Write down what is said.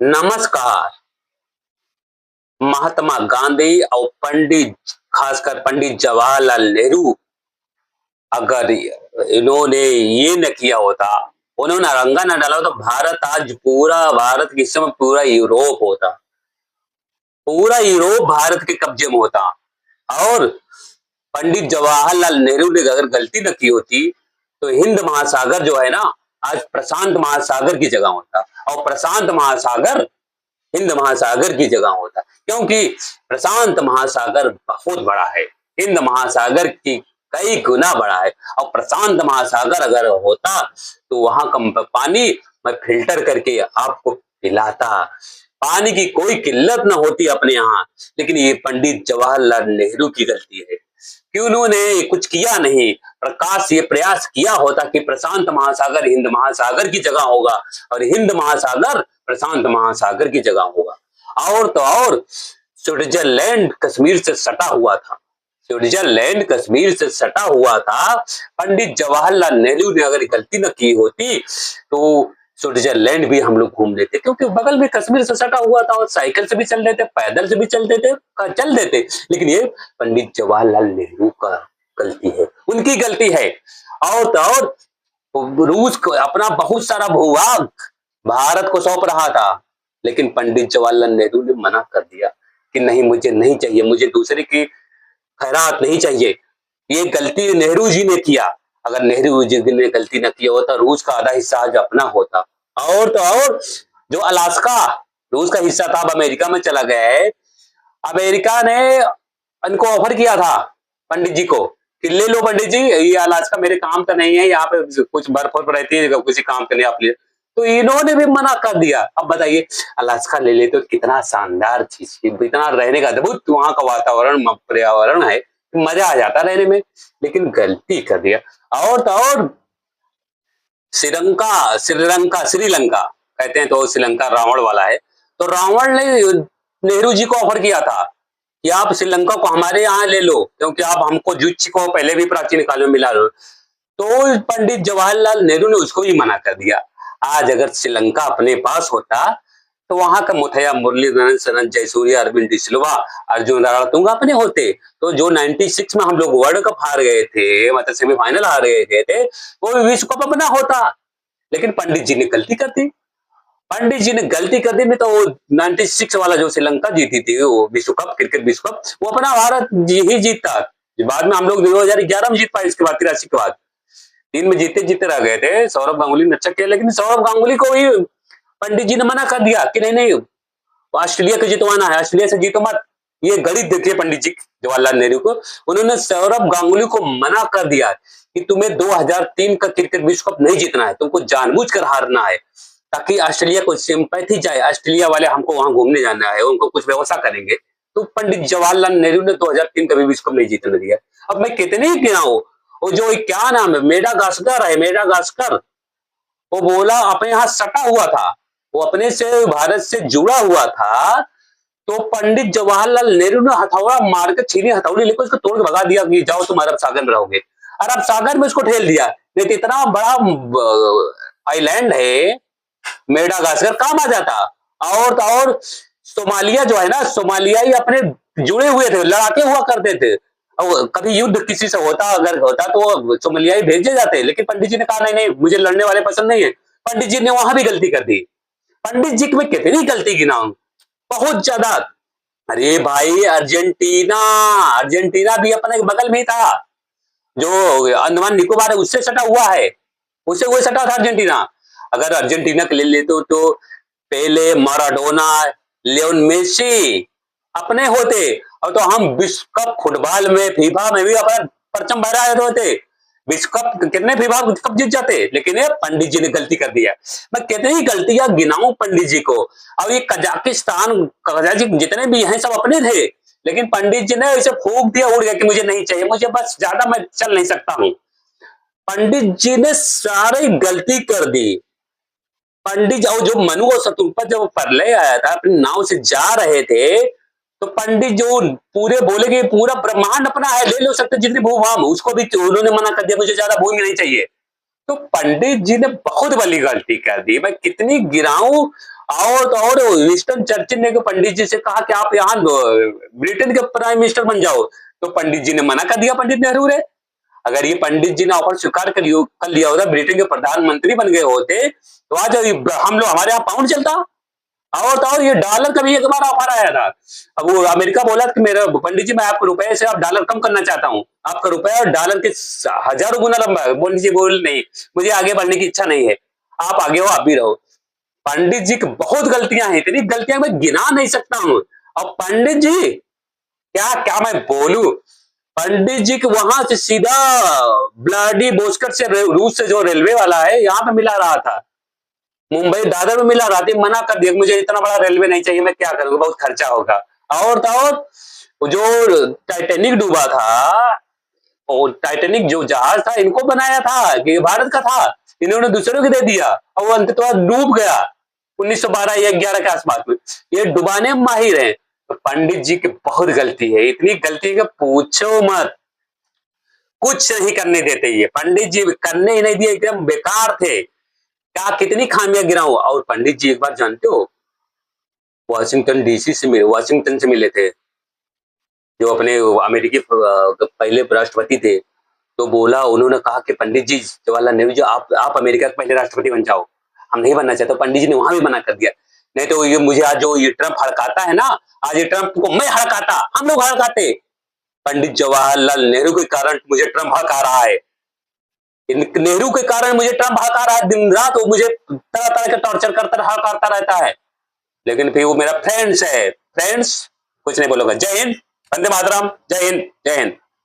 नमस्कार। महात्मा गांधी और पंडित, खासकर पंडित जवाहरलाल नेहरू, अगर इन्होंने ये न किया होता, उन्होंने अरंगा न डाला होता, भारत आज पूरा भारत के समय पूरा यूरोप होता। पूरा यूरोप भारत के कब्जे में होता। और पंडित जवाहरलाल नेहरू ने अगर गलती न की होती, तो हिंद महासागर जो है ना, आज प्रशांत महासागर की जगह होता। और प्रशांत महासागर हिंद महासागर की जगह होता, क्योंकि प्रशांत महासागर बहुत बड़ा है, हिंद महासागर की कई गुना बड़ा है। और प्रशांत महासागर अगर होता, तो वहां का पानी मैं फिल्टर करके आपको पिलाता, पानी की कोई किल्लत न होती अपने यहाँ। लेकिन ये पंडित जवाहरलाल नेहरू की गलती है कि उन्होंने कुछ किया नहीं। प्रकाश ये प्रयास किया होता कि प्रशांत महासागर हिंद महासागर की जगह होगा, और हिंद महासागर प्रशांत महासागर की जगह होगा। और तो और, स्विट्जरलैंड कश्मीर से सटा हुआ था, स्विट्जरलैंड कश्मीर से सटा हुआ था। पंडित जवाहरलाल नेहरू ने अगर गलती न की होती, तो स्विट्जरलैंड भी हम लोग घूम लेते, क्योंकि बगल में कश्मीर से सटा हुआ था, और साइकिल से भी चल देते, पैदल से भी चल देते, चल देते। लेकिन ये पंडित जवाहरलाल नेहरू का गलती है, उनकी गलती है। और तो और, रूस को अपना बहुत सारा भूभाग भारत को सौंप रहा था, लेकिन पंडित जवाहरलाल नेहरू ने मना कर दिया कि नहीं, मुझे नहीं चाहिए, मुझे दूसरे की खैरात नहीं चाहिए। ये गलती नेहरू जी ने किया। अगर नेहरू जी ने गलती न किया होता, रूस का आधा हिस्सा आज अपना होता। और तो और, जो अलास्का रूस का हिस्सा था, अब अमेरिका में चला गया है। अमेरिका ने इनको ऑफर किया था पंडित जी को कि ले लो पंडित जी, ये अलास्का मेरे काम का नहीं है, यहाँ पे कुछ बर्फ वर्फ रहती है, किसी काम का नहीं, आप ले। तो इन्होंने भी मना कर दिया। अब बताइए, अलास्का ले लेते तो कितना शानदार चीज, इतना रहने का अद्भुत वहां का वातावरण पर्यावरण है, मजा आ जाता रहने में। लेकिन गलती कर दिया। और तो और, श्रीलंका श्रीलंका श्रीलंका कहते हैं तो श्रीलंका रावण वाला है। तो रावण ने नेहरू जी को ऑफर किया था कि आप श्रीलंका को हमारे यहाँ ले लो, क्योंकि आप हमको जुट को पहले भी प्राचीन काल में मिला लो। तो पंडित जवाहरलाल नेहरू ने उसको भी मना कर दिया। आज अगर श्रीलंका अपने पास होता, तो वहां का मुथैया मुरलीधरन, सनत जयसूर्या, अरविंद डिसिल्वा, अर्जुन रणतुंगा अपने होते। तो जो 96 में हम लोग वर्ल्ड कप हार गए थे, मतलब सेमीफाइनल हार गए थे, वो विश्व कप अपना होता। लेकिन पंडित जी ने गलती कर दी, पंडित जी ने गलती कर दी। नहीं तो 96 वाला जो श्रीलंका जीती थी, वो विश्व कप, क्रिकेट विश्व कप, वो अपना भारत ही जीतता। बाद में हम लोग 2011 में जीत पाए, इसके बाद 83 के बाद 3 में जीते जीते रह गए थे। सौरभ गांगुली ने अच्छा किया, लेकिन सौरभ गांगुली को भी पंडित जी ने मना कर दिया कि नहीं नहीं, ऑस्ट्रेलिया को जितवाना है, ऑस्ट्रेलिया से जीतो मत। ये गणित देखिए पंडित जी जवाहरलाल नेहरू को, उन्होंने सौरभ गांगुली को मना कर दिया कि तुम्हें 2003 का क्रिकेट विश्व कप नहीं जीतना है, तुमको जानबूझकर हारना है, ताकि ऑस्ट्रेलिया को सिंपैथी जाए, ऑस्ट्रेलिया वाले हमको वहां घूमने जाना है, उनको कुछ व्यवस्था करेंगे। तो पंडित जवाहरलाल नेहरू ने 2003 का भी विश्व कप नहीं जीतने दिया। अब मैं कितने ही गिनाऊं, वो जो क्या नाम है, मेडागास्कर है, मेडागास्कर, वो बोला अपने यहाँ सटा हुआ था, वो अपने से भारत से जुड़ा हुआ था। तो पंडित जवाहरलाल नेहरू ने हथौड़ा मार के, छीनी हथौड़ी लेकर उसको तोड़ के भगा दिया कि जाओ तुम अरब सागर में रहोगे। अरब सागर में उसको ठेल दिया। नहीं तो इतना बड़ा आइलैंड है मेडागास्कर, काम आ जाता। और तो और, सोमालिया जो है ना, सोमालियाई अपने जुड़े हुए थे, लड़ाके हुआ करते थे। और कभी युद्ध किसी से होता, अगर होता तो सोमालियाई भेजे जाते, लेकिन पंडित जी ने कहा नहीं नहीं, मुझे लड़ने वाले पसंद नहीं है। पंडित जी ने वहां भी गलती कर दी। पंडित जी में कितनी गलती गिनाऊं, बहुत ज्यादा। अरे भाई, अर्जेंटीना, अर्जेंटीना भी अपने बगल में ही था, जो अंडमान निकोबार है उससे सटा हुआ है, उससे वो सटा था अर्जेंटीना। अगर अर्जेंटीना के ले लेते तो पेले, माराडोना, लियोन मेसी अपने होते। और तो हम विश्व कप फुटबॉल में, फीफा में भी अपना परचम फहराए होते, विश्व कप कितने फीफा कप जीत जाते। लेकिन ये पंडित जी ने गलती कर दिया। मैं कितनी गलतियां गिनाऊं पंडित जी को। अब ये कजाकिस्तान, कजाकिस्तान जितने भी हैं सब अपने थे, लेकिन पंडित जी ने इसे फूंक दिया, उड़ गया कि मुझे नहीं चाहिए, मुझे बस ज्यादा मैं चल नहीं सकता हूं। पंडित जी ने सारी गलती कर दी। पंडित और जो मनु और शत्रुपा जब प्रलय आया था, अपनी नाव से जा रहे थे, तो पंडित जो पूरे बोले कि पूरा ब्रह्मांड अपना है, ले लो सकते जितनी भूभाम, उसको भी उन्होंने मना कर दिया, मुझे ज्यादा भूमि नहीं चाहिए। तो पंडित जी ने बहुत बड़ी गलती कर दी। मैं कितनी गिराऊं, और विंस्टन चर्चिल ने पंडित जी से कहा कि आप यहाँ ब्रिटेन के प्राइम मिनिस्टर बन जाओ, तो पंडित जी ने मना कर दिया, पंडित नेहरू ने। अगर ये पंडित जी ने ऑफर स्वीकार कर लिया होता, ब्रिटेन के प्रधानमंत्री बन गए होते, तो आज हम लोग, हमारे यहाँ पाउंड चलता। और ये डॉलर का भी एक बार ऑफर आया था। अब वो अमेरिका बोला कि मेरा पंडित जी, मैं आपको रुपए से आप डॉलर कम करना चाहता हूँ, आपका रुपया और डॉलर के हजारों गुना लंबा है। पंडित जी बोल नहीं, मुझे आगे बढ़ने की इच्छा नहीं है, आप आगे हो, आप भी रहो। पंडित जी की बहुत गलतियां हैं, इतनी गलतियां मैं गिना नहीं सकता हूँ। और पंडित जी, क्या क्या मैं बोलूं, पंडित जी के वहां से सीधा ब्लाडी बोस्कट से, रूस से जो रेलवे वाला है, यहाँ पे मिला रहा था, मुंबई दादर में मिला रहा था। मना कर दिया, मुझे इतना बड़ा रेलवे नहीं चाहिए, मैं क्या करूंगा, बहुत खर्चा होगा। और तो और जो टाइटेनिक डूबा था, और टाइटेनिक जो जहाज था, इनको बनाया था कि भारत का था, इन्होंने दूसरों को दे दिया और वो अंततः डूब गया 1912 या 11 के आसपास में। ये डुबाने में माहिर है। तो पंडित जी की बहुत गलती है, इतनी गलती कि पूछो मत, कुछ नहीं करने देते। ये पंडित जी करने ही नहीं दिए, एकदम बेकार थे। क्या कितनी खामियां गिराऊं। और पंडित जी एक बार जानते हो, वाशिंगटन से मिले थे, जो अपने अमेरिकी पहले राष्ट्रपति थे। तो बोला, उन्होंने कहा कि पंडित जी, जवाहरलाल नेहरू जी, आप अमेरिका के पहले राष्ट्रपति बन जाओ, हम नहीं बनना चाहते। पंडित जी ने वहां भी मना कर दिया, नहीं तो ये मुझे आज जो ये ट्रंप हड़काता है ना, आज ये ट्रंप को मैं हड़काता, हम लोग हड़काते। पंडित जवाहरलाल नेहरू के कारण मुझे ट्रंप हड़का रहा है, नेहरू के कारण मुझे ट्रंप हड़का रहा है। दिन रात वो मुझे तरह तरह के टॉर्चर करता रहता है, लेकिन फिर वो मेरा फ्रेंड्स है। फ्रेंड्स, कुछ नहीं बोलूंगा। जय हिंद, वंदे मातरम, जय हिंद, जय हिंद।